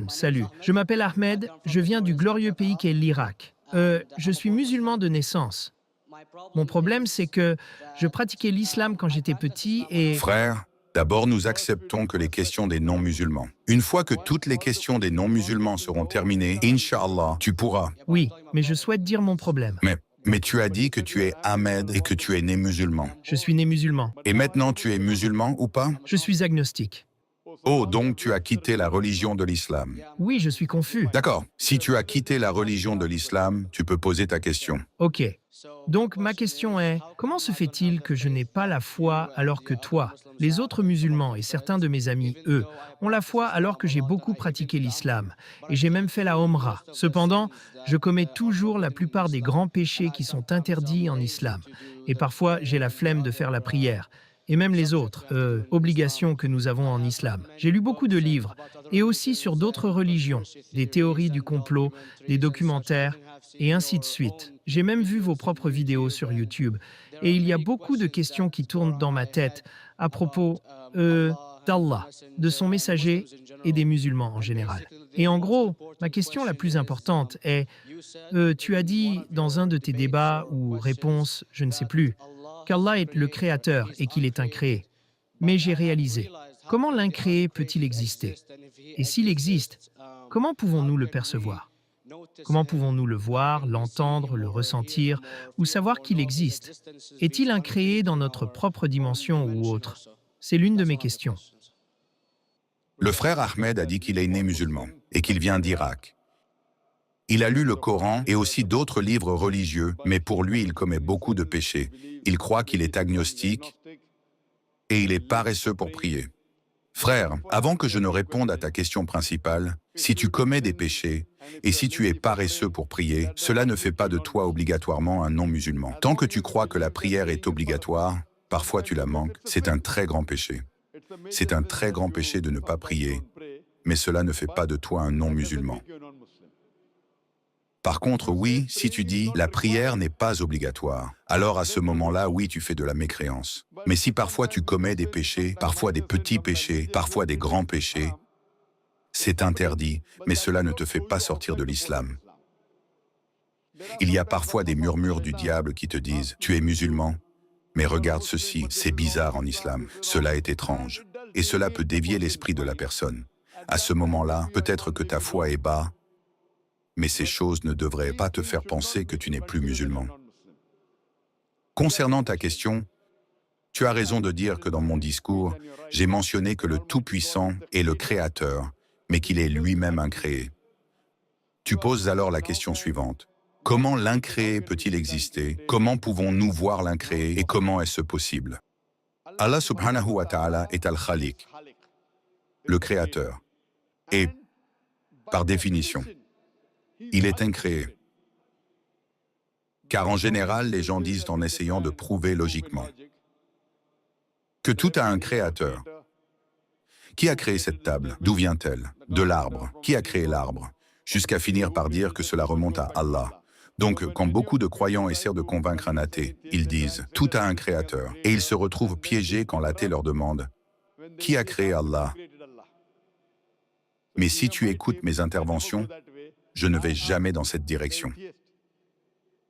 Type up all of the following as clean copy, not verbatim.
Salut. Je m'appelle Ahmed, je viens du glorieux pays qu'est l'Irak. Je suis musulman de naissance. Mon problème, c'est que je pratiquais l'islam quand j'étais petit et... Frère, d'abord nous acceptons que les questions des non-musulmans. Une fois que toutes les questions des non-musulmans seront terminées, Inch'Allah, tu pourras. Oui, mais je souhaite dire mon problème. Mais tu as dit que tu es Ahmed et que tu es né musulman. Je suis né musulman. Et maintenant tu es musulman ou pas? Je suis agnostique. Oh, donc tu as quitté la religion de l'islam. Oui, je suis confus. D'accord. Si tu as quitté la religion de l'islam, tu peux poser ta question. Ok. Donc ma question est, comment se fait-il que je n'ai pas la foi alors que toi, les autres musulmans et certains de mes amis, eux, ont la foi alors que j'ai beaucoup pratiqué l'islam et j'ai même fait la Omra. Cependant, je commets toujours la plupart des grands péchés qui sont interdits en islam. Et parfois, j'ai la flemme de faire la prière. Et même les autres obligations que nous avons en islam. J'ai lu beaucoup de livres, et aussi sur d'autres religions, des théories du complot, des documentaires, et ainsi de suite. J'ai même vu vos propres vidéos sur YouTube, et il y a beaucoup de questions qui tournent dans ma tête à propos d'Allah, de son messager et des musulmans en général. Et en gros, ma question la plus importante est, tu as dit dans un de tes débats ou réponses, je ne sais plus, qu'Allah est le créateur et qu'il est incréé. Mais j'ai réalisé, comment l'incréé peut-il exister? Et s'il existe, comment pouvons-nous le percevoir? Comment pouvons-nous le voir, l'entendre, le ressentir ou savoir qu'il existe? Est-il incréé dans notre propre dimension ou autre? C'est l'une de mes questions. Le frère Ahmed a dit qu'il est né musulman et qu'il vient d'Irak. Il a lu le Coran et aussi d'autres livres religieux, mais pour lui, il commet beaucoup de péchés. Il croit qu'il est agnostique et il est paresseux pour prier. Frère, avant que je ne réponde à ta question principale, si tu commets des péchés et si tu es paresseux pour prier, cela ne fait pas de toi obligatoirement un non-musulman. Tant que tu crois que la prière est obligatoire, parfois tu la manques, c'est un très grand péché. C'est un très grand péché de ne pas prier, mais cela ne fait pas de toi un non-musulman. Par contre, oui, si tu dis « la prière n'est pas obligatoire », alors à ce moment-là, oui, tu fais de la mécréance. Mais si parfois tu commets des péchés, parfois des petits péchés, parfois des grands péchés, c'est interdit, mais cela ne te fait pas sortir de l'islam. Il y a parfois des murmures du diable qui te disent « tu es musulman ». Mais regarde ceci, c'est bizarre en islam, cela est étrange. Et cela peut dévier l'esprit de la personne. À ce moment-là, peut-être que ta foi est bas, mais ces choses ne devraient pas te faire penser que tu n'es plus musulman. Concernant ta question, tu as raison de dire que dans mon discours, j'ai mentionné que le Tout-Puissant est le Créateur, mais qu'il est lui-même incréé. Tu poses alors la question suivante. Comment l'incréé peut-il exister? Comment pouvons-nous voir l'incréé et comment est-ce possible? Allah subhanahu wa ta'ala est Al-Khaliq, le Créateur. Et, par définition, il est incréé. Car en général, les gens disent en essayant de prouver logiquement que tout a un créateur. Qui a créé cette table? D'où vient-elle? De l'arbre. Qui a créé l'arbre? Jusqu'à finir par dire que cela remonte à Allah. Donc, quand beaucoup de croyants essaient de convaincre un athée, ils disent « tout a un créateur » et ils se retrouvent piégés quand l'athée leur demande « qui a créé Allah ?» Mais si tu écoutes mes interventions, je ne vais jamais dans cette direction.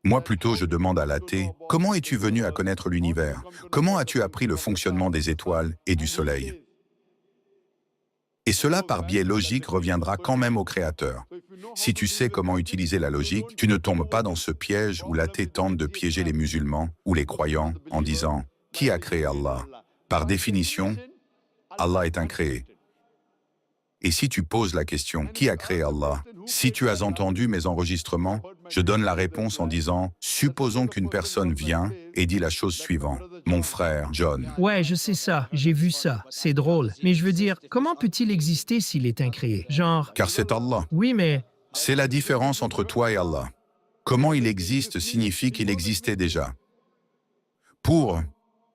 Moi plutôt, je demande à l'athée, comment es-tu venu à connaître l'univers? Comment as-tu appris le fonctionnement des étoiles et du soleil? Et cela, par biais logique, reviendra quand même au Créateur. Si tu sais comment utiliser la logique, tu ne tombes pas dans ce piège où l'athée tente de piéger les musulmans ou les croyants en disant « qui a créé Allah ?» Par définition, Allah est incréé. Et si tu poses la question « qui a créé Allah ?» Si tu as entendu mes enregistrements, je donne la réponse en disant « supposons qu'une personne vient et dit la chose suivante. Mon frère, John. » Ouais, je sais ça, j'ai vu ça, c'est drôle. Mais je veux dire, comment peut-il exister s'il est incréé? Genre... Car c'est Allah. Oui, mais... C'est la différence entre toi et Allah. Comment il existe signifie qu'il existait déjà.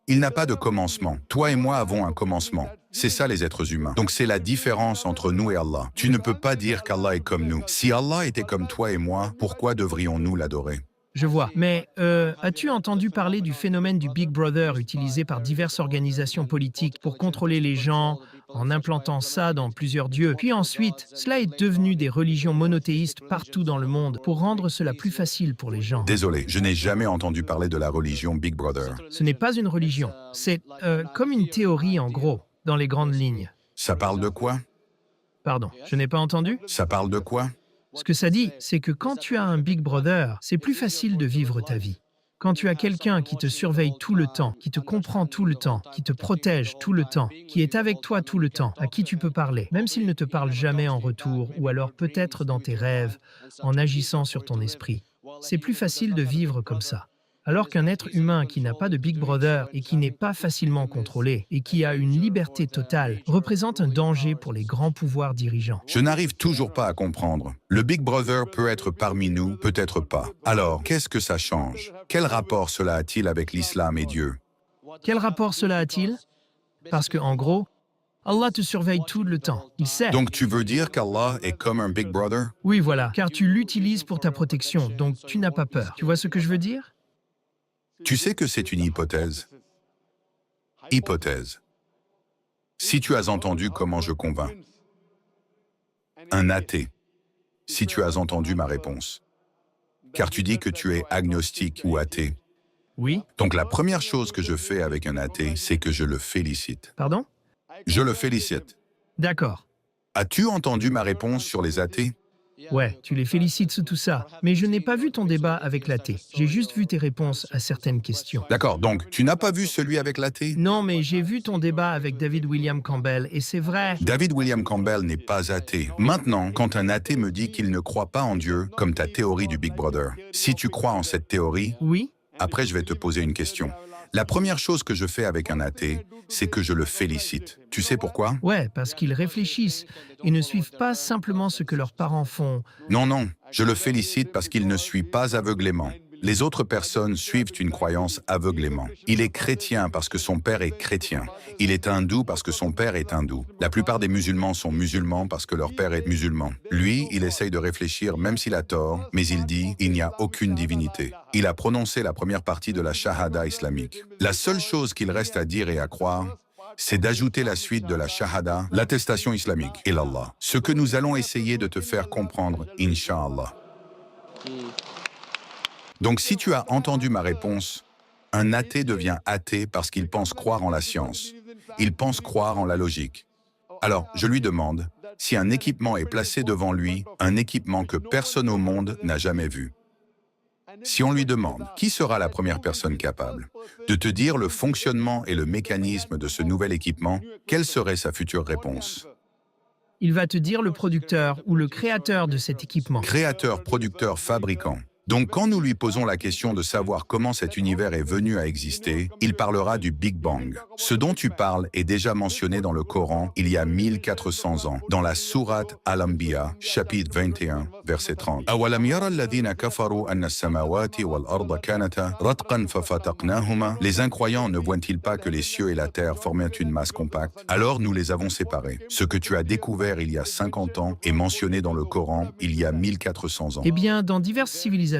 Il n'a pas de commencement. Toi et moi avons un commencement. C'est ça les êtres humains. Donc c'est la différence entre nous et Allah. Tu ne peux pas dire qu'Allah est comme nous. Si Allah était comme toi et moi, pourquoi devrions-nous l'adorer? Je vois. Mais as-tu entendu parler du phénomène du Big Brother utilisé par diverses organisations politiques pour contrôler les gens en implantant ça dans plusieurs dieux. Puis ensuite, cela est devenu des religions monothéistes partout dans le monde pour rendre cela plus facile pour les gens. Désolé, je n'ai jamais entendu parler de la religion Big Brother. Ce n'est pas une religion, c'est comme une théorie en gros, dans les grandes lignes. Ça parle de quoi? Pardon, je n'ai pas entendu? Ça parle de quoi? Ce que ça dit, c'est que quand tu as un Big Brother, c'est plus facile de vivre ta vie. Quand tu as quelqu'un qui te surveille tout le temps, qui te comprend tout le temps, qui te protège tout le temps, qui est avec toi tout le temps, à qui tu peux parler, même s'il ne te parle jamais en retour, ou alors peut-être dans tes rêves, en agissant sur ton esprit, c'est plus facile de vivre comme ça. Alors qu'un être humain qui n'a pas de Big Brother et qui n'est pas facilement contrôlé et qui a une liberté totale représente un danger pour les grands pouvoirs dirigeants. Je n'arrive toujours pas à comprendre. Le Big Brother peut être parmi nous, peut-être pas. Alors, qu'est-ce que ça change? Quel rapport cela a-t-il avec l'islam et Dieu? Quel rapport cela a-t-il? Parce que, en gros, Allah te surveille tout le temps. Il sait. Donc tu veux dire qu'Allah est comme un Big Brother? Oui, voilà, car tu l'utilises pour ta protection, donc tu n'as pas peur. Tu vois ce que je veux dire? Tu sais que c'est une hypothèse. Hypothèse. Si tu as entendu comment je convainc. Un athée. Si tu as entendu ma réponse. Car tu dis que tu es agnostique ou athée. Oui. Donc la première chose que je fais avec un athée, c'est que je le félicite. Pardon? Je le félicite. D'accord. As-tu entendu ma réponse sur les athées? Ouais, tu les félicites sur tout ça. Mais je n'ai pas vu ton débat avec l'athée. J'ai juste vu tes réponses à certaines questions. D'accord, donc tu n'as pas vu celui avec l'athée? Non, mais j'ai vu ton débat avec David William Campbell, et c'est vrai. David William Campbell n'est pas athée. Maintenant, quand un athée me dit qu'il ne croit pas en Dieu, comme ta théorie du Big Brother, si tu crois en cette théorie, Oui? après je vais te poser une question. La première chose que je fais avec un athée, c'est que je le félicite. Tu sais pourquoi? Ouais, parce qu'ils réfléchissent et ne suivent pas simplement ce que leurs parents font. Non, non, je le félicite parce qu'il ne suit pas aveuglément. Les autres personnes suivent une croyance aveuglément. Il est chrétien parce que son père est chrétien. Il est hindou parce que son père est hindou. La plupart des musulmans sont musulmans parce que leur père est musulman. Lui, il essaye de réfléchir même s'il a tort, mais il dit « il n'y a aucune divinité ». Il a prononcé la première partie de la shahada islamique. La seule chose qu'il reste à dire et à croire, c'est d'ajouter la suite de la shahada, l'attestation islamique, et l'Allah. Ce que nous allons essayer de te faire comprendre, Inch'Allah. Donc si tu as entendu ma réponse, un athée devient athée parce qu'il pense croire en la science. Il pense croire en la logique. Alors, je lui demande si un équipement est placé devant lui, un équipement que personne au monde n'a jamais vu. Si on lui demande qui sera la première personne capable de te dire le fonctionnement et le mécanisme de ce nouvel équipement, quelle serait sa future réponse? Il va te dire le producteur ou le créateur de cet équipement. Créateur, producteur, fabricant. Donc quand nous lui posons la question de savoir comment cet univers est venu à exister, il parlera du Big Bang. Ce dont tu parles est déjà mentionné dans le Coran il y a 1400 ans, dans la sourate Al-Anbiya, chapitre 21, verset 30. أَوَلَمْ يَرَ الَّذِينَ كَفَرُوا أَنَّ السَّمَاوَاتِ وَالْأَرْضَ كَانَتَا رَتْقًا فَفَتَقْنَاهُمَا. Les incroyants ne voient-ils pas que les cieux et la terre formaient une masse compacte? Alors nous les avons séparés. Ce que tu as découvert il y a 50 ans est mentionné dans le Coran il y a 1400 ans. Eh bien, dans diverses civilisations,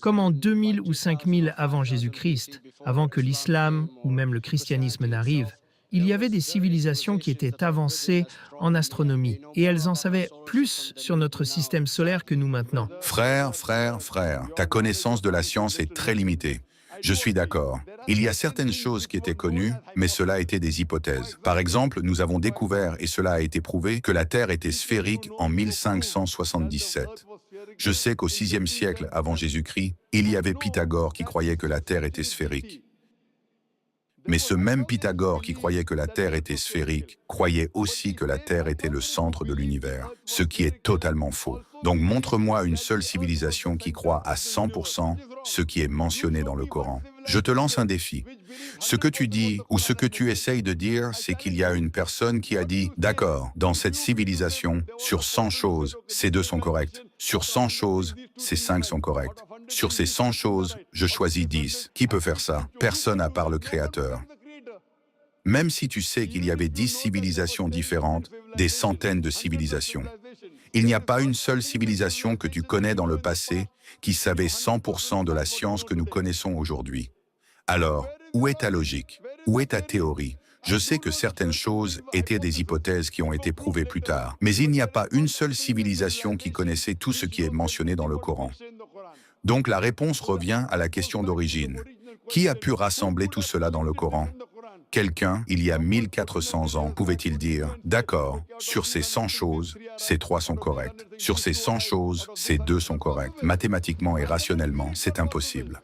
comme en 2000 ou 5000 avant Jésus-Christ, avant que l'islam ou même le christianisme n'arrive, il y avait des civilisations qui étaient avancées en astronomie et elles en savaient plus sur notre système solaire que nous maintenant. Frère, ta connaissance de la science est très limitée. Je suis d'accord. Il y a certaines choses qui étaient connues, mais cela étaient des hypothèses. Par exemple, nous avons découvert, et cela a été prouvé, que la Terre était sphérique en 1577. Je sais qu'au VIe siècle avant Jésus-Christ, il y avait Pythagore qui croyait que la Terre était sphérique. Mais ce même Pythagore qui croyait que la Terre était sphérique, croyait aussi que la Terre était le centre de l'univers, ce qui est totalement faux. Donc montre-moi une seule civilisation qui croit à 100% ce qui est mentionné dans le Coran. Je te lance un défi. Ce que tu dis ou ce que tu essayes de dire, c'est qu'il y a une personne qui a dit « D'accord, dans cette civilisation, sur 100 choses, ces 2 sont correctes. Sur 100 choses, ces 5 sont correctes. Sur ces 100 choses, je choisis 10. Qui peut faire ça? Personne à part le Créateur. » Même si tu sais qu'il y avait 10 civilisations différentes, des centaines de civilisations. Il n'y a pas une seule civilisation que tu connais dans le passé qui savait 100% de la science que nous connaissons aujourd'hui. Alors, où est ta logique? Où est ta théorie? Je sais que certaines choses étaient des hypothèses qui ont été prouvées plus tard, mais il n'y a pas une seule civilisation qui connaissait tout ce qui est mentionné dans le Coran. Donc la réponse revient à la question d'origine. Qui a pu rassembler tout cela dans le Coran? Quelqu'un, il y a 1400 ans, pouvait-il dire, d'accord, sur ces 100 choses, ces 3 sont correctes. Sur ces 100 choses, ces 2 sont correctes. Mathématiquement et rationnellement, c'est impossible.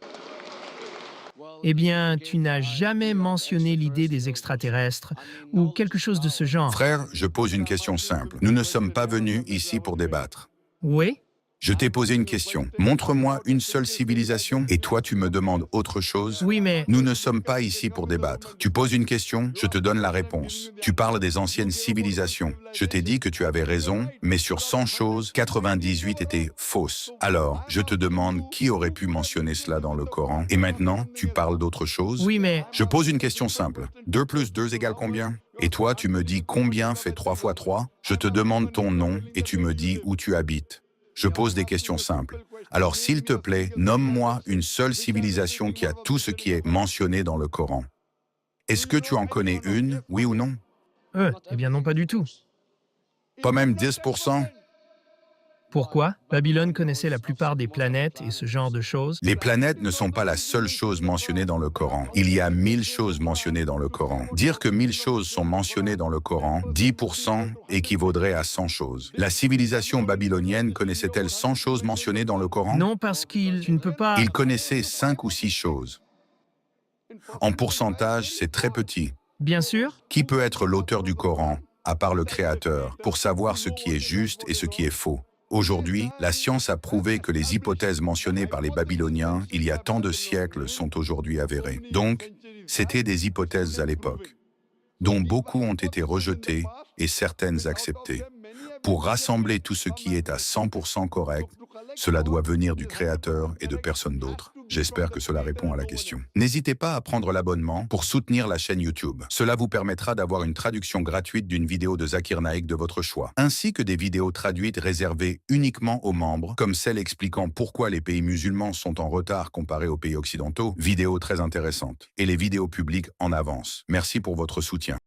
Eh bien, tu n'as jamais mentionné l'idée des extraterrestres ou quelque chose de ce genre. Frère, je pose une question simple. Nous ne sommes pas venus ici pour débattre. Oui? Je t'ai posé une question. Montre-moi une seule civilisation et toi tu me demandes autre chose. Oui, mais Nous ne sommes pas ici pour débattre. Tu poses une question, je te donne la réponse. Tu parles des anciennes civilisations. Je t'ai dit que tu avais raison, mais sur 100 choses, 98 étaient fausses. Alors, je te demande qui aurait pu mentionner cela dans le Coran. Et maintenant, tu parles d'autre chose? oui, mais Je pose une question simple. 2 plus 2 égale combien? Et toi, tu me dis combien fait 3 fois 3? Je te demande ton nom et tu me dis où tu habites. Je pose des questions simples. Alors, s'il te plaît, nomme-moi une seule civilisation qui a tout ce qui est mentionné dans le Coran. Est-ce que tu en connais une, oui ou non? eh bien non, pas du tout. Pas même 10%? Pourquoi? Babylone connaissait la plupart des planètes et ce genre de choses. Les planètes ne sont pas la seule chose mentionnée dans le Coran. Il y a 1000 choses mentionnées dans le Coran. Dire que 1000 choses sont mentionnées dans le Coran, 10% équivaudrait à 100 choses. La civilisation babylonienne connaissait-elle 100 choses mentionnées dans le Coran? Non, parce tu ne peux pas... Ils connaissaient 5 ou 6 choses. En pourcentage, c'est très petit. Bien sûr. Qui peut être l'auteur du Coran, à part le Créateur, pour savoir ce qui est juste et ce qui est faux? Aujourd'hui, la science a prouvé que les hypothèses mentionnées par les Babyloniens il y a tant de siècles sont aujourd'hui avérées. Donc, c'était des hypothèses à l'époque, dont beaucoup ont été rejetées et certaines acceptées. Pour rassembler tout ce qui est à 100% correct, cela doit venir du Créateur et de personne d'autre. J'espère que cela répond à la question. N'hésitez pas à prendre l'abonnement pour soutenir la chaîne YouTube. Cela vous permettra d'avoir une traduction gratuite d'une vidéo de Zakir Naik de votre choix, ainsi que des vidéos traduites réservées uniquement aux membres, comme celle expliquant pourquoi les pays musulmans sont en retard comparés aux pays occidentaux, vidéos très intéressantes, et les vidéos publiques en avance. Merci pour votre soutien.